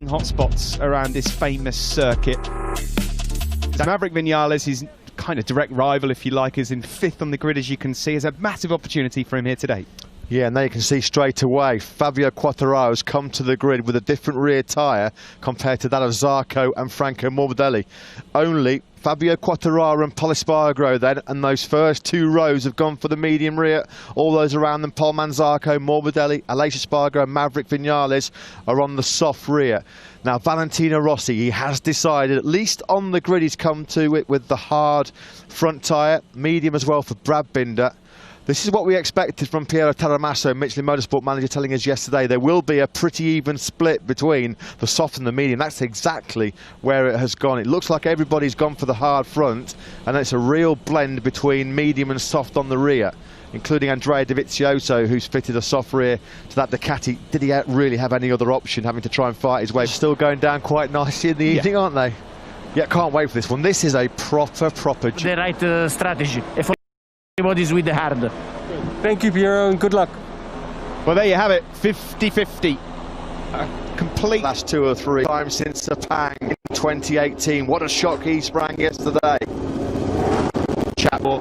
hotspots around this famous circuit. Maverick Vinales, his kind of direct rival, if you like, is in 5th on the grid, as you can see. Is a massive opportunity for him here today. Yeah, and there you can see straight away, Fabio Quartararo has come to the grid with a different rear tyre compared to that of Zarco and Franco Morbidelli. Only Fabio Quartararo and Pol Espargaro then, and those first 2 rows have gone for the medium rear. All those around them, Pol Zarco, Morbidelli, Aleix Espargaro and Maverick Vinales are on the soft rear. Now, Valentino Rossi, he has decided, at least on the grid, he's come to it with the hard front tyre, medium as well for Brad Binder. This is what we expected from Piero Taramasso, Michelin Motorsport manager, telling us yesterday. There will be a pretty even split between the soft and the medium. That's exactly where it has gone. It looks like everybody's gone for the hard front, and it's a real blend between medium and soft on the rear, including Andrea Dovizioso, who's fitted a soft rear to that Ducati. Did he really have any other option, having to try and fight his way? Still going down quite nicely in the evening, aren't they? Yeah, can't wait for this one. This is a proper... The right strategy. Everybody's with the hard. Thank you, Piero, and good luck. Well, there you have it, 50-50. Complete. Last 2 or 3 times since Sepang in 2018. What a shock he sprang yesterday. Chapel,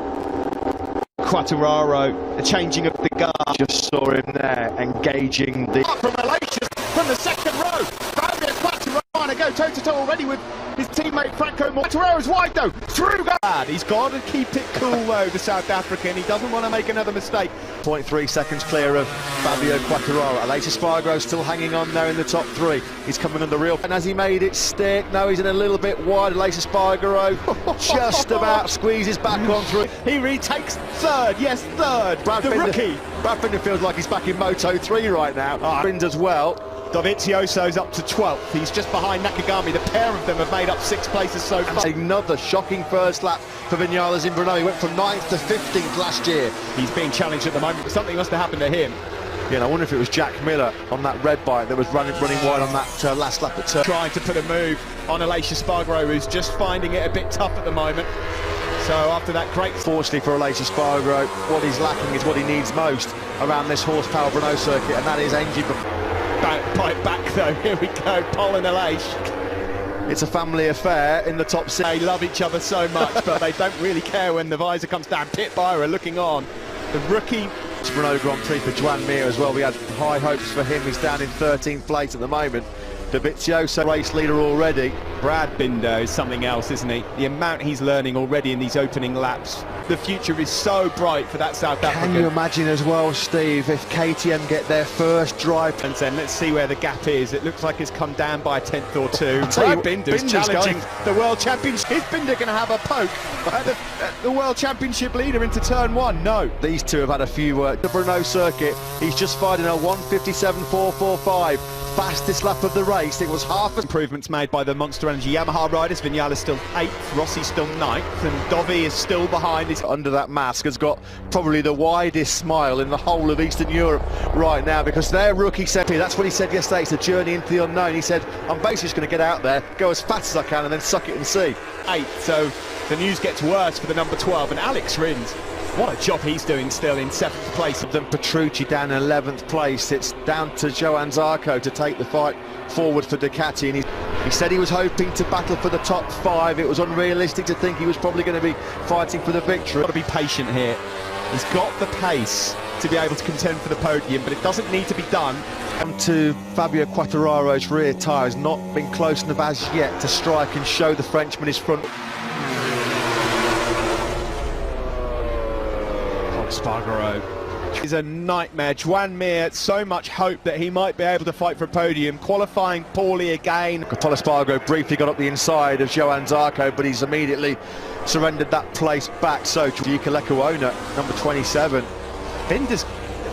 Quartararo, the changing of the guard. Just saw him there, engaging the... From Aleix, from the second row. Fabio Quartararo trying to go toe-to-toe already with his teammate Franco Morbidelli. Quartararo's wide though, through guard. He's got to keep it cool though, the South African. He doesn't want to make another mistake. 0.3 seconds clear of Fabio Quartararo. Aleix Espargaro still hanging on there in the top 3. He's coming under real. And has he made it stick? No, he's in a little bit wide. Aleix Espargaro just about squeezes back on through. He retakes 3rd, yes, 3rd. Rookie. Brad Binder feels like he's back in Moto 3 right now. Binder's well. Dovizioso's up to 12th. He's just behind Nakagami. The pair of them have made up 6 places so far. Another shocking first lap for Vinales in Brno. He went from 9th to 15th last year. He's being challenged at the moment, but something must have happened to him. Yeah, and I wonder if it was Jack Miller on that red bike that was running wide on that last lap at turn. Trying to put a move on Aleix Espargaro, who's just finding it a bit tough at the moment. So after that great... Fortunately for Aleix Espargaro, what he's lacking is what he needs most around this horsepower Brno circuit, and that is engine. Pipe back though, here we go, Pol and Aleix. It's a family affair in the top 6. They love each other so much, but they don't really care when the visor comes down. Pit Byra looking on. The rookie... It's Brno Grand Prix for Joan Mir as well. We had high hopes for him. He's down in 13th place at the moment. Dovizioso, race leader already. Brad Binder is something else, isn't he? The amount he's learning already in these opening laps. The future is so bright for that South African. Can you imagine as well, Steve, if KTM get their first drive? And then let's see where the gap is. It looks like it's come down by a 10th or 2. Brad Binder's challenging the World Championship. Is Binder going to have a poke at the World Championship leader into turn 1? No. These two have had a few the Brno circuit. He's just fighting a 1:57.445. Fastest lap of the race. It was half improvements made by the Monster Energy Yamaha riders. Vinales still 8th, Rossi still 9th, and Dovi is still behind. Under that mask has got probably the widest smile in the whole of Eastern Europe right now, because their rookie said, that's what he said yesterday, it's a journey into the unknown. He said, I'm basically just going to get out there, go as fast as I can and then suck it and see. 8th, so the news gets worse for the number 12, and Alex Rins. What a job he's doing still in 7th place. Then Petrucci down in 11th place. It's down to Joan Zarco to take the fight forward for Ducati, and he said he was hoping to battle for the top 5. It was unrealistic to think he was probably going to be fighting for the victory. Got to be patient here. He's got the pace to be able to contend for the podium, but it doesn't need to be done. To Fabio Quartararo's rear tyre has not been close enough as yet to strike and show the Frenchman his front. Espargaro is a nightmare. Joan Mir, so much hope that he might be able to fight for a podium. Qualifying poorly again. Pol Espargaro briefly got up the inside of Joan Zarco, but he's immediately surrendered that place back. So Yuka Lekuona, number 27. Binder's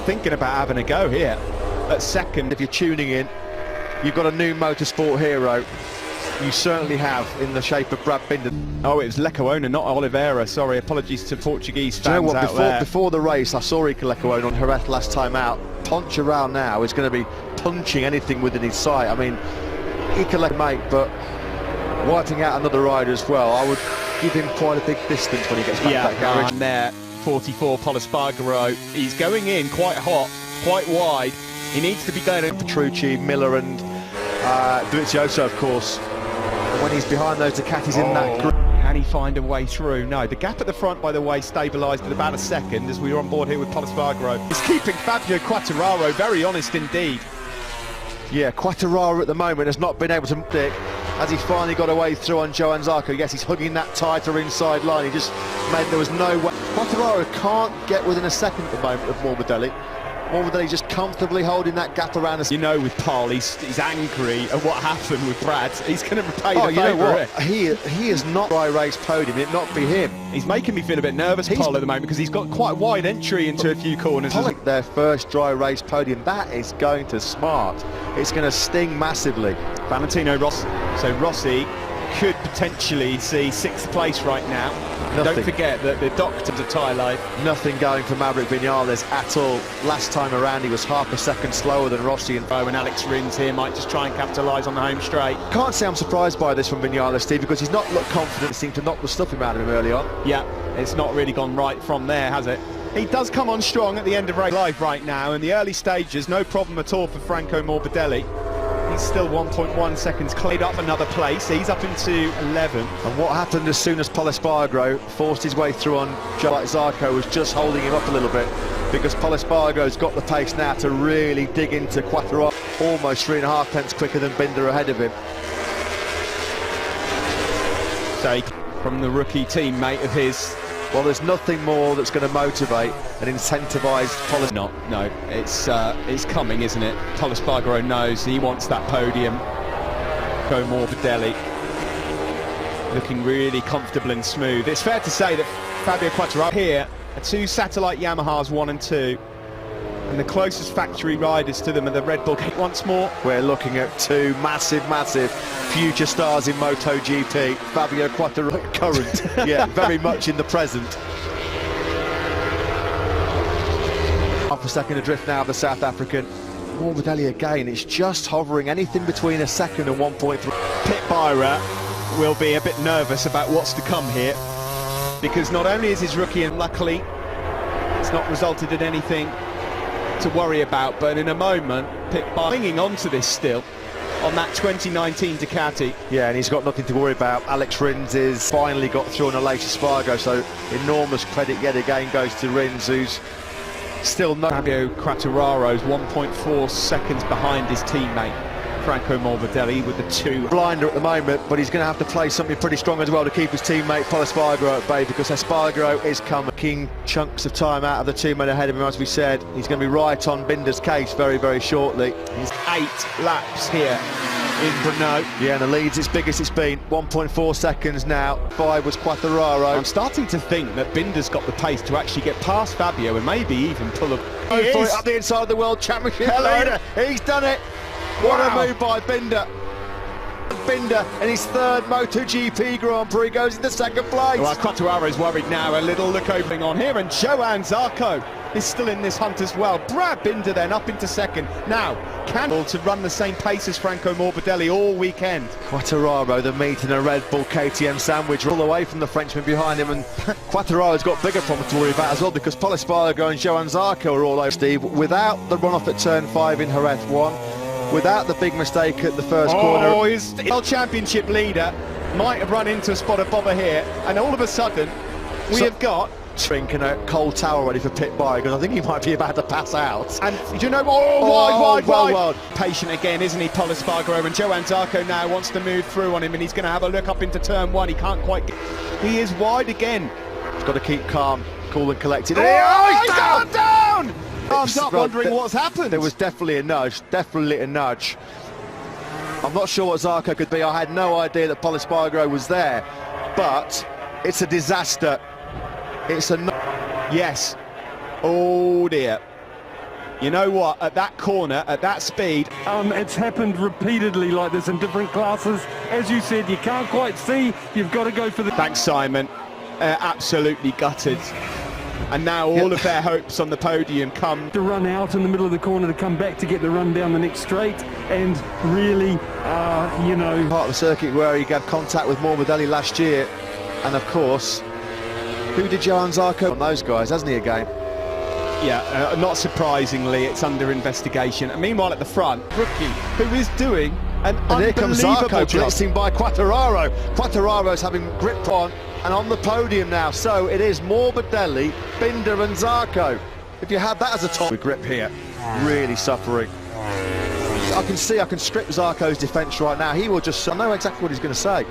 thinking about having a go here at 2nd. If you're tuning in, you've got a new motorsport hero. You certainly have, in the shape of Brad Binder. Oh, it was Lekuona, not Oliveira. Sorry, apologies to Portuguese fans out there. Before the race, I saw Iker Lekuona on Jerez last time out. Poncharal now is going to be punching anything within his sight. I mean, Iker Lekuona, mate, but wiping out another rider as well. I would give him quite a big distance when he gets back to that garage. And there, 44, Pol Espargaro. He's going in quite hot, quite wide. He needs to be going in. Petrucci, Miller and G.S.O, of course. And when he's behind those Ducatis in that group. Can he find a way through? No, the gap at the front, by the way, stabilised at about a second as we were on board here with Polispargro. He's keeping Fabio Quartararo very honest indeed. Yeah, Quartararo at the moment has not been able to stick. As he finally got away through on Johann Zarco, yes, he's hugging that tighter inside line. He just made, there was no way. Quartararo can't get within a second at the moment of Morbidelli. Morbidelli just comfortably holding that gap around us. You know, with Paul, he's angry at what happened with Brad. He's going to repay the favour. You know what? He is not dry race podium. It not be him. He's making me feel a bit nervous, Paul, at the moment, because he's got quite a wide entry into a few corners. Their first dry race podium. That is going to smart. It's going to sting massively. Valentino Rossi. So Rossi could potentially see 6th place right now. Don't forget that the doctors of tyre life. Nothing going for Maverick Vinales at all. Last time around he was half a second slower than Rossi and Alex Rins here might just try and capitalise on the home straight. Can't say I'm surprised by this from Vinales, Steve, because he's not looked confident. Seemed to knock the stuffing out of him early on. Yeah, it's not really gone right from there, has it? He does come on strong at the end of race life right now. In the early stages, no problem at all for Franco Morbidelli. He's still 1.1 seconds cleared up another place. He's up into 11. And what happened as soon as Polispargro forced his way through on Zarco was just holding him up a little bit, because Polispargro's got the pace now to really dig into Quartararo, almost 3.5 tenths quicker than Binder ahead of him. Take from the rookie teammate of his. Well, there's nothing more that's going to motivate and incentivise Polis. No, it's coming, isn't it? Polispargro knows he wants that podium. Go Morbidelli, looking really comfortable and smooth. It's fair to say that Fabio Quartararo here are 2 satellite Yamahas, 1 and 2. And the closest factory riders to them are the Red Bull. Once more, we're looking at 2 massive future stars in Motogp. Fabio Quartararo, current, yeah, very much in the present. Half a second adrift now of the South African. Morbidelli again, it's just hovering anything between a second and 1.3. Pit Byra will be a bit nervous about what's to come here, because not only is his rookie, and luckily it's not resulted in anything to worry about, but in a moment Pit Byra clinging on to this still on that 2019 Ducati. Yeah, and he's got nothing to worry about. Alex Rins is finally got through on a later Spargo, so enormous credit yet again goes to Rins, who's still no. Fabio Quartararo's 1.4 seconds behind his teammate Franco Morbidelli with the 2. Blinder at the moment, but he's going to have to play something pretty strong as well to keep his teammate Polispargro at bay, because Espargaro is coming chunks of time out of the 2 men ahead of him. As we said, he's going to be right on Binder's case very shortly. He's 8 laps here in Brno. Yeah, and the lead's its biggest it's been, 1.4 seconds now. 5 was Quartararo. I'm starting to think that Binder's got the pace to actually get past Fabio and maybe even pull up. He is up the inside of the World Championship leader. He's done it. What a move by Binder. Binder in his 3rd MotoGP Grand Prix goes into 2nd place. Well, Quartararo's worried now. A little look opening on here, and Johann Zarco is still in this hunt as well. Brad Binder then up into 2nd. Now, Campbell to run the same pace as Franco Morbidelli all weekend. Quartararo, the meat in a Red Bull KTM sandwich, all away from the Frenchman behind him, and Quartararo's got bigger problems to worry about as well, because Polispargro and Johann Zarco are all over, Steve, without the run-off at turn 5 in Jerez 1. Without the big mistake at the first corner. Oh, his World Championship leader might have run into a spot of bother here, and all of a sudden we have got drinking a cold towel ready for Pit Byra, because I think he might be about to pass out. And do you know, wide. Patient again, isn't he, Polispargro, and Johann Zarco now wants to move through on him, and he's going to have a look up into turn 1. He can't quite get, he is wide again. He's got to keep calm, cool and collected. Oh, he's gone down! I'm not wondering what's happened. There was definitely a nudge. I'm not sure what Zarco could be. I had no idea that Polispargro was there, but it's a disaster. It's a yes. Oh dear. You know what? At that corner, at that speed, it's happened repeatedly like this in different classes. As you said, you can't quite see. You've got to go for the. Thanks, Simon. Absolutely gutted. And now all of their hopes on the podium come to run out in the middle of the corner to come back to get the run down the next straight, and really, you know, part of the circuit where he got contact with Morbidelli last year, and of course, who did Johann Zarco on those guys, hasn't he again? Yeah, not surprisingly, it's under investigation. And meanwhile, at the front, rookie who is doing An And here comes Zarco, unbelievable job. blitzing by Quartararo. Quartararo's having grip on and on the podium now. So it is Morbidelli, Binder and Zarco. If you had that as a top grip here, really suffering. I can strip Zarco's defence right now. He will just, I know exactly what he's going to say.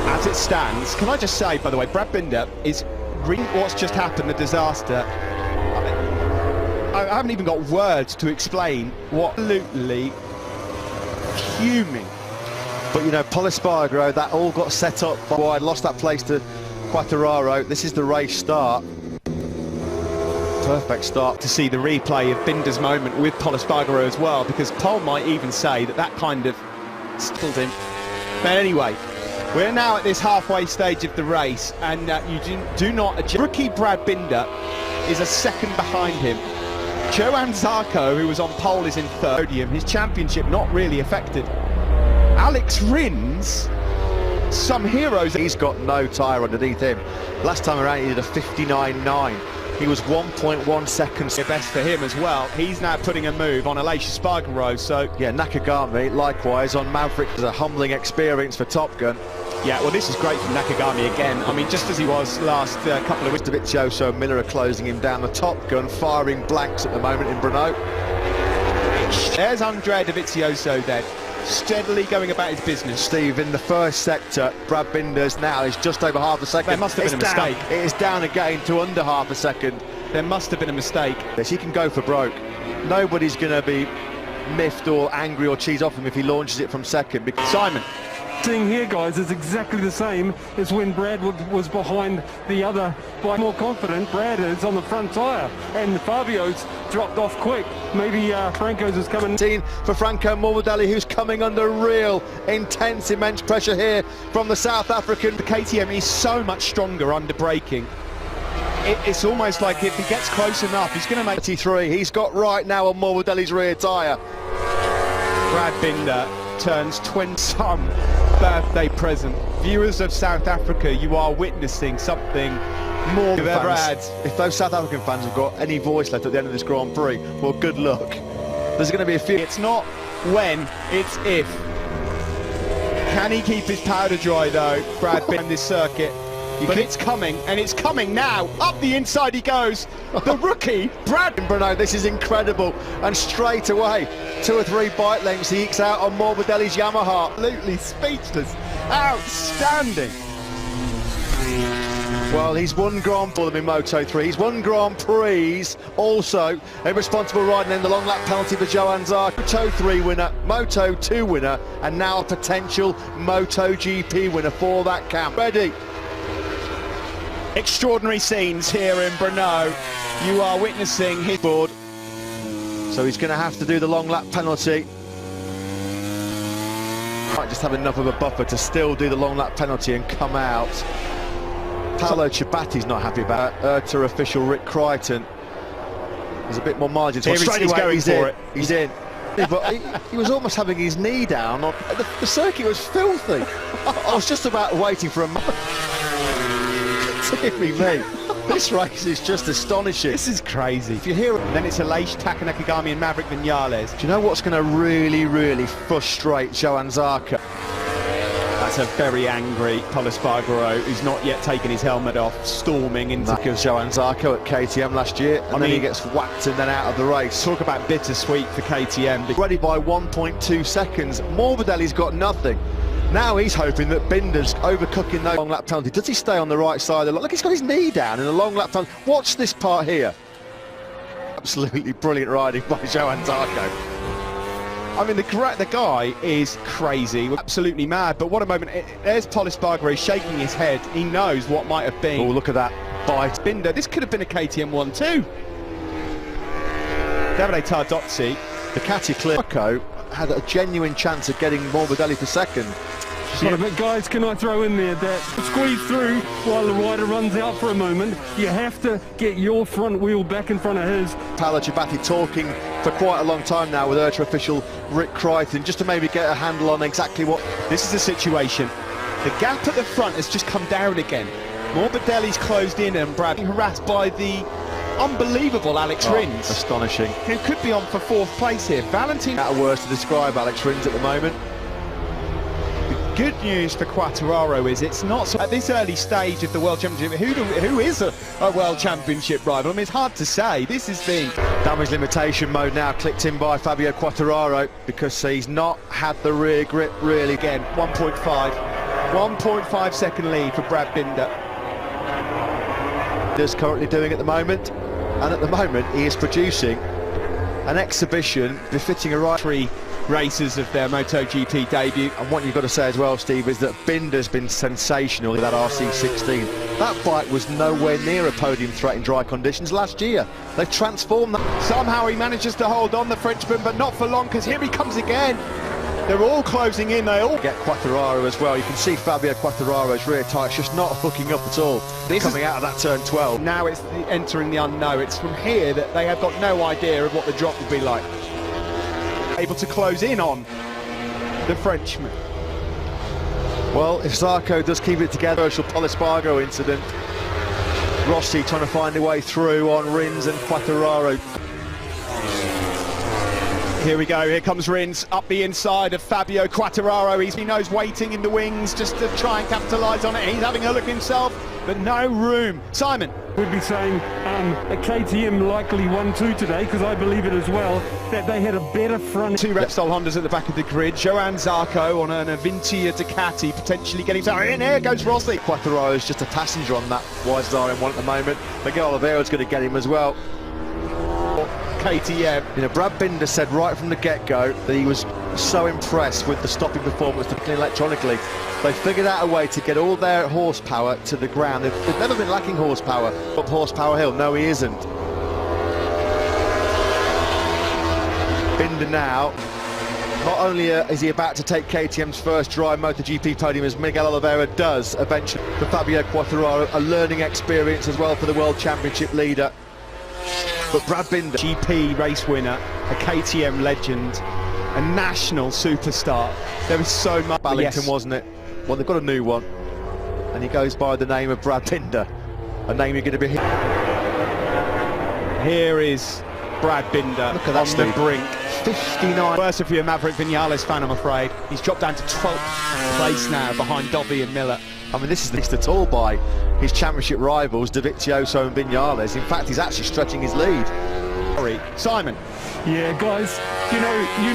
As it stands, can I just say, by the way, Brad Binder is really what's just happened, the disaster. I haven't even got words to explain what absolutely fuming. But you know, Polispargro, that all got set up by lost that place to Quartararo. This is the race start. Perfect start. To see the replay of Binder's moment with Polispargro as well, because Pol might even say that kind of stifled him. But anyway, we're now at this halfway stage of the race, and you do not... Rookie Brad Binder is a second behind him. Johan Zarco, who was on pole, is in third. His championship not really affected. Alex Rins, some heroes. He's got no tyre underneath him. Last time around he did a 59.9. He was 1.1 seconds. Best for him as well. He's now putting a move on Aleix Espargaro, so... Yeah, Nakagami, likewise, on Maverick. It's a humbling experience for Top Gun. Yeah, well, this is great from Nakagami again. I mean, just as he was last couple of weeks. G.S.O and Miller are closing him down. The Top Gun firing blanks at the moment in Brno. There's Andrea Dovizioso then, steadily going about his business. Steve, in the first sector, Brad Binder's now is just over half a second. There must have been a mistake. It is down again to under half a second. There must have been a mistake. Yes, he can go for broke. Nobody's going to be miffed or angry or cheese off him if he launches it from second. Because Simon. Seeing here, guys, is exactly the same as when Brad was behind the other, but more confident. Brad is on the front tyre, and Fabio's dropped off quick. Maybe Franco's is coming. For Franco Morbidelli, who's coming under real intense, immense pressure here from the South African. The KTM is so much stronger under braking. It's almost like if he gets close enough, he's going to make... 33, he's got right now on Morbidelli's rear tyre. Brad Binder turns 20-some birthday present. Viewers of South Africa, you are witnessing something more than ever had. If those South African fans have got any voice left at the end of this Grand Prix, well, good luck. There's going to be a few. It's not when, it's if. Can he keep his powder dry though, Brad Binder, in this circuit? But it's coming, and it's coming now. Up the inside he goes. The rookie, Brad Brno, this is incredible. And straight away, 2 or 3 bike lengths he ekes out on Morbidelli's Yamaha. Absolutely speechless. Outstanding. Well, he's won Grand Prix in Moto3. He's won Grand Prix also. A responsible riding in the long lap penalty for Johan Zarco. Moto3 winner, Moto2 winner, and now a potential MotoGP winner for that camp. Ready. Extraordinary scenes here in Brno. You are witnessing his board. So he's going to have to do the long lap penalty. Might just have enough of a buffer to still do the long lap penalty and come out. Paolo Ciabatti's not happy about it. IRTA official Rick Crichton. There's a bit more margin. Here he's going for it. He's in. But he was almost having his knee down. The circuit was filthy. I was just about waiting for a moment. Me. This race is just astonishing. This is crazy. If you hear it, then it's Aleix, Nakagami and Maverick Vinales. Do you know what's going to really frustrate Johan Zarco? That's a very angry Polispargaro who's not yet taken his helmet off, storming into... That gives Johan Zarco at KTM last year, and then he gets whacked and then out of the race. Talk about bittersweet for KTM. Ready by 1.2 seconds. Morbidelli's got nothing. Now he's hoping that Binder's overcooking the long lap penalty. Does he stay on the right side of the... Look, he's got his knee down in a long lap penalty. Watch this part here. Absolutely brilliant riding by Johan Zarco. I mean, the guy is crazy, absolutely mad. But what a moment. There's Polispargaro shaking his head. He knows what might have been. Oh, look at that bite. Binder, this could have been a KTM 1 too. Davide Tardozzi. The Ducati Clearco had a genuine chance of getting Morbidelli for second. Yeah, but guys, can I throw in there that squeeze through while the rider runs out for a moment? You have to get your front wheel back in front of his. Paolo Ciabatti talking for quite a long time now with IRTA official Rick Crichton, just to maybe get a handle on exactly what... This is the situation. The gap at the front has just come down again. Morbidelli's closed in and Brad harassed by the unbelievable Alex Rins. Astonishing. Who could be on for 4th place here. Valentin. Out of words to describe Alex Rins at the moment. The good news for Quartararo is it's not so, at this early stage of the World Championship, who is a World Championship rival? I mean, it's hard to say. This is being... Damage limitation mode now clicked in by Fabio Quartararo because he's not had the rear grip really. Again, 1.5 second lead for Brad Binder. Is currently doing at the moment, and at the moment he is producing an exhibition befitting a right. 3 races of their Motogp debut. And what you've got to say as well, Steve, is that Binder's been sensational with that RC16. That bike was nowhere near a podium threat in dry conditions last year. They've transformed that. Somehow he manages to hold on, the Frenchman, but not for long, because here he comes again. They're all closing in, they all get Quartararo as well. You can see Fabio Quartararo's rear tyre's just not hooking up at all. Coming out of that turn 12. Now it's entering the unknown. It's from here that they have got no idea of what the drop will be like. Able to close in on the Frenchman. Well, if Zarco does keep it together, Polispargo incident. Rossi trying to find a way through on Rins and Quartararo. Here we go, here comes Rins up the inside of Fabio Quartararo. He knows waiting in the wings just to try and capitalise on it. He's having a look himself, but no room. Simon. We'd be saying a KTM likely 1-2 today, because I believe it as well, that they had a better front. 2 Repsol Hondas at the back of the grid. Johan Zarco on an Avintia Ducati, potentially getting in. Here goes Rossi. Quartararo is just a passenger on that YZR M1 at the moment. Miguel Oliveira's going to get him as well. KTM. You know, Brad Binder said right from the get-go that he was so impressed with the stopping performance electronically. They figured out a way to get all their horsepower to the ground. They've never been lacking horsepower up Horsepower Hill. No, he isn't. Binder now, not only is he about to take KTM's first dry MotoGP podium as Miguel Oliveira does eventually, for Fabio Quartararo, a learning experience as well for the World Championship leader. But Brad Binder, GP race winner, a KTM legend, a national superstar. There is so much. Ballington, wasn't it? Well, they've got a new one, and he goes by the name of Brad Binder, a name you're going to be hearing. Here is Brad Binder Look at that, on the brink. 59. Worse if you're a Maverick Vinales fan, I'm afraid. He's dropped down to 12th place now behind Dovi and Miller. I mean, this is least at all by his championship rivals, G.S.O and Vinales. In fact, he's actually stretching his lead. Sorry, Simon. Yeah, guys, you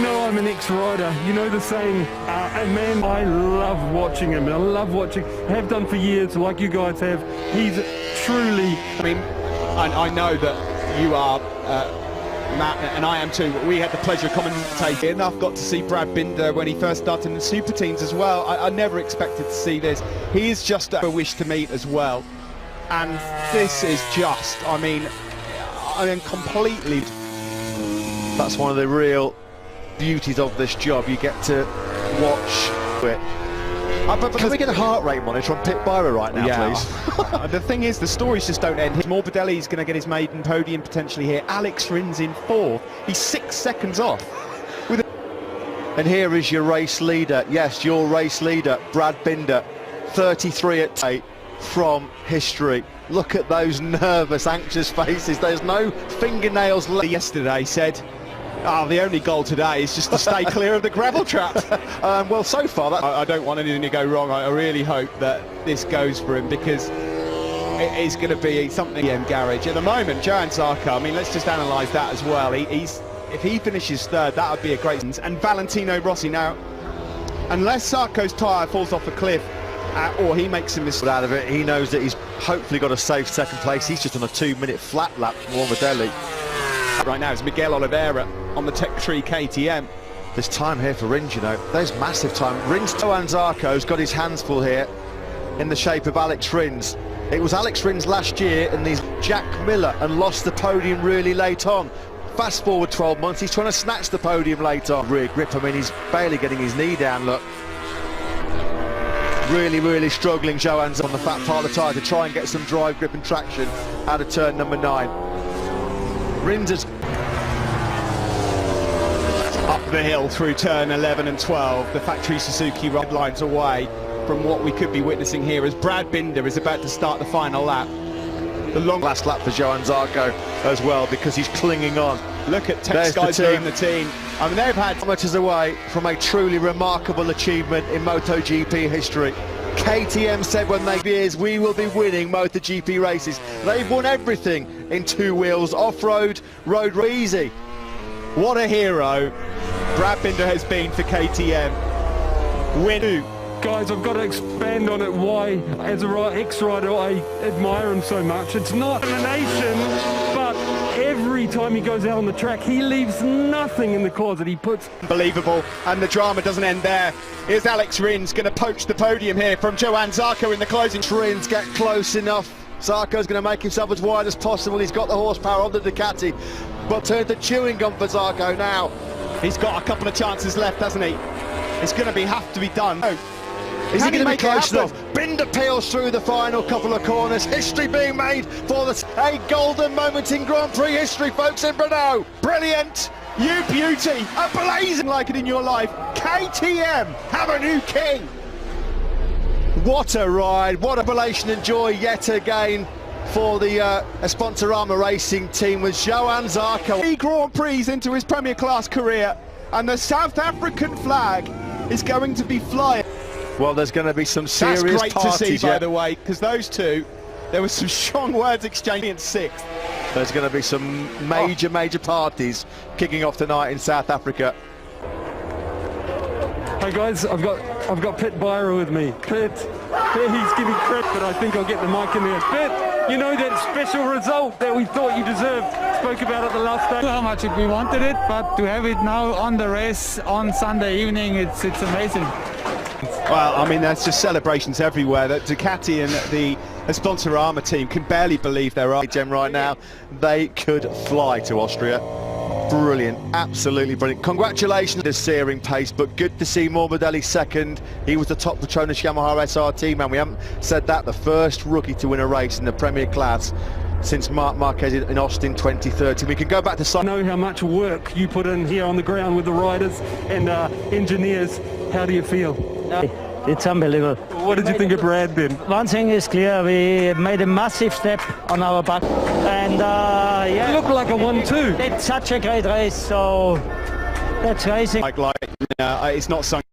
know I'm an ex-rider. You know the saying, and man, I love watching him. I love watching, have done for years, like you guys have. He's truly... I mean, I know that you are, Matt, and I am too. We had the pleasure of commentating, and I've got to see Brad Binder when he first started in the Super Teams as well. I never expected to see this. He is just a wish to meet as well. And this is just, I mean completely... That's one of the real beauties of this job. You get to watch it. But can we get a heart rate monitor on Pit Byra right now, please? The thing is, the stories just don't end. Morbidelli's going to get his maiden podium potentially here. Alex Rins in 4th. He's 6 seconds off. And here is your race leader. Yes, your race leader, Brad Binder, 33 at 8 from history. Look at those nervous, anxious faces. There's no fingernails left. Yesterday said, the only goal today is just to stay clear of the gravel trap. Well, so far, I don't want anything to go wrong. I really hope that this goes for him, because it is going to be something in garage. At the moment, Johan Zarco, I mean, let's just analyse that as well. If he finishes 3rd, that would be a great... And Valentino Rossi now, unless Zarco's tyre falls off a cliff, or he makes a mistake out of it, he knows that he's hopefully got a safe 2nd place. He's just on a 2-minute flat lap from Morbidelli. Right now it's Miguel Oliveira on the Tech 3 KTM. There's time here for Rins, you know. There's massive time. Johan Zarco's got his hands full here in the shape of Alex Rins. It was Alex Rins last year and he's Jack Miller and lost the podium really late on. Fast forward 12 months, he's trying to snatch the podium late on. Rear grip, I mean, he's barely getting his knee down, look. Really struggling, Johan's on the fat part of the tyre to try and get some drive grip and traction out of turn number 9. Rins is up the hill through turn 11 and 12. The factory Suzuki red lines away from what we could be witnessing here as Brad Binder is about to start the final lap. the long last lap for Johan Zarco as well, because he's clinging on. look at There's Tech Sky the doing the team. I mean, they've had Kilometres away from a truly remarkable achievement in MotoGP history. KTM said when they years we will be winning MotoGP races. They've won everything in two wheels, off-road, road easy. what a hero Brad Binder has been for KTM. Win. Guys, I've got to expand on it why, as a ex-rider, I admire him so much. It's not elimination, but every time he goes out on the track, he leaves nothing in the closet. He puts... Unbelievable, and the drama doesn't end there. Here's Alex Rins going to poach the podium here from Johan Zarco in the closing. Rins get close enough. Zarco's going to make himself as wide as possible. He's got the horsepower on the Ducati, but turns to chewing gum for Zarco now. He's got a couple of chances left, hasn't he? It's going to have to be done. Is he going to be make it close happen? enough? Binder peels through the final couple of corners. History being made for a golden moment in Grand Prix history, folks, in Brno. Brilliant! You beauty! A blazing like it in your life. KTM have a new king. What a ride, what a revelation and joy yet again for the Sponsorama Racing team with Johan Zarco. 3 Grand Prix into his Premier Class career, and the South African flag is going to be flying. Well, there's going to be some serious That's great parties to see, by yet. the way, because those two, there was some strong words exchanged in 6th. There's going to be some major parties kicking off tonight in South Africa. Hey guys, I've got Pit Byra with me. Pit, he's giving credit, but I think I'll get the mic in there. Pit, you know that special result that we thought you deserved. Spoke about it the last day. How much we wanted it, but to have it now on the race on Sunday evening, it's amazing. Well, I mean, there's just celebrations everywhere. That Ducati and the Sponsorama team can barely believe they're up. Gem right now, they could fly to Austria. Brilliant, absolutely brilliant. Congratulations to searing pace, but good to see Morbidelli second. He was the top Petronas Yamaha SRT man. We haven't said that. The first rookie to win a race in the Premier Class since Marc Marquez in Austin 2013. We can go back to... I know how much work you put in here on the ground with the riders and engineers. How do you feel? It's unbelievable. What did you think of Brad then? One thing is clear, we made a massive step on our back, and It yeah, looked like a 1-2. it's such a great race, so that's racing. Like, it's not sunk